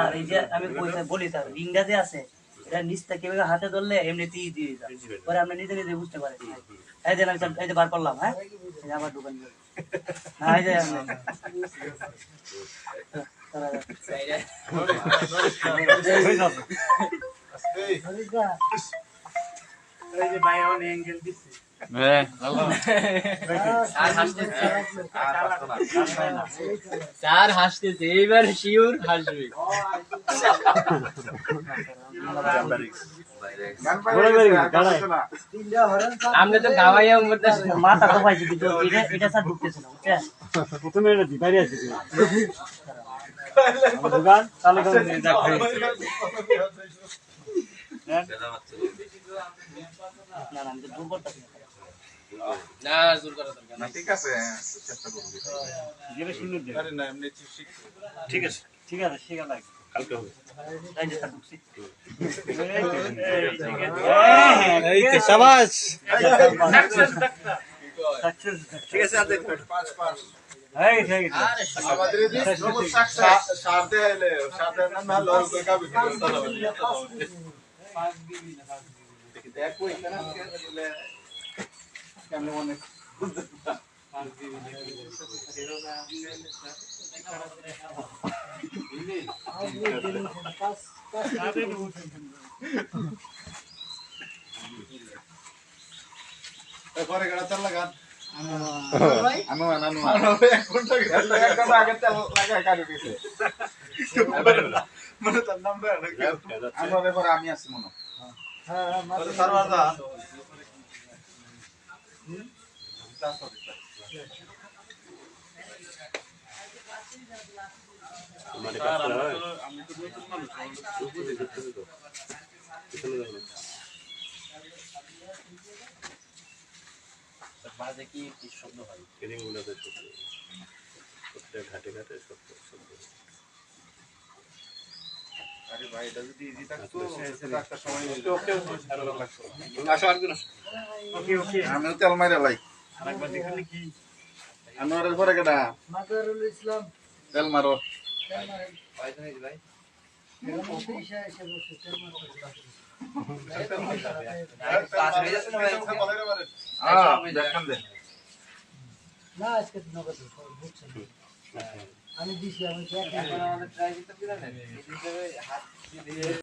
আর এই যে আমি বলি স্যার রিংটা যে আছে এটা নিচটা কিভাবে হাতে ধরলে এমনিতেই দিয়ে যায় পরে আমরা নিজে নিজে বুঝতে পারি। এই যে আমি এই যে বার করলাম, হ্যাঁ আবার দোকান হ্যাঁ এই যে স্যার হাসতেছে, এইবার শিওর হাসবে। আমরা তো গাওয়াইয়া মাথা তো পাইছি কিন্তু এটা স্যার ঢুকতেছে না, বুঝছেন? প্রথমে এটা দিবারই আছে দোকান তাহলে না না আমি তো দূর করতেছি না জোর করা দরকার না। ঠিক আছে, চেষ্টা করবি। ঠিক আছে ঠিক আছে শিখা লাগে কালকে হবে। এই যে স্যার ঢুকছি এই তো শাবাশ ঠিক আছে, আর দেখ 5 এই ঠিক আছে আমাদের এই সমস্যা সাথে এলে সাথে না লল কই কাবি দেখ কই কেন বলে কেমন অনেক পরে গড়া তেল লাগা আনো এক ঘন্টা একদম আগে তেল লাগায় কাটি দিতে মানে তার নাম আমরা পরে আমি আসি মনে হ্যাঁ মানে সারওয়ারদা মানে কাজ হয় আমি তো নতুন মানুষ বাজে কি শব্দ হয় ট্রেনিং গুলোতে প্রত্যেক ঘাটে ঘাটে শব্দ আরে ভাই এটা যদি ইজি থাকতো একটা সময় ওকে আসো আর কোন ওকে ওকে আমিও তেল মাইরা লাই আরেকবার দেখালে কি আনোয়ারের পরে কেডা মাদারুল ইসলাম তেল মারো ভাই তো ভাই পাস হয়ে যাচ্ছে না ভাই দেখেন দে না আজকে নগদ বুঝছেন আমি দিছি আমি আমাদের ট্রাই করতে দিলেন হাত দিয়ে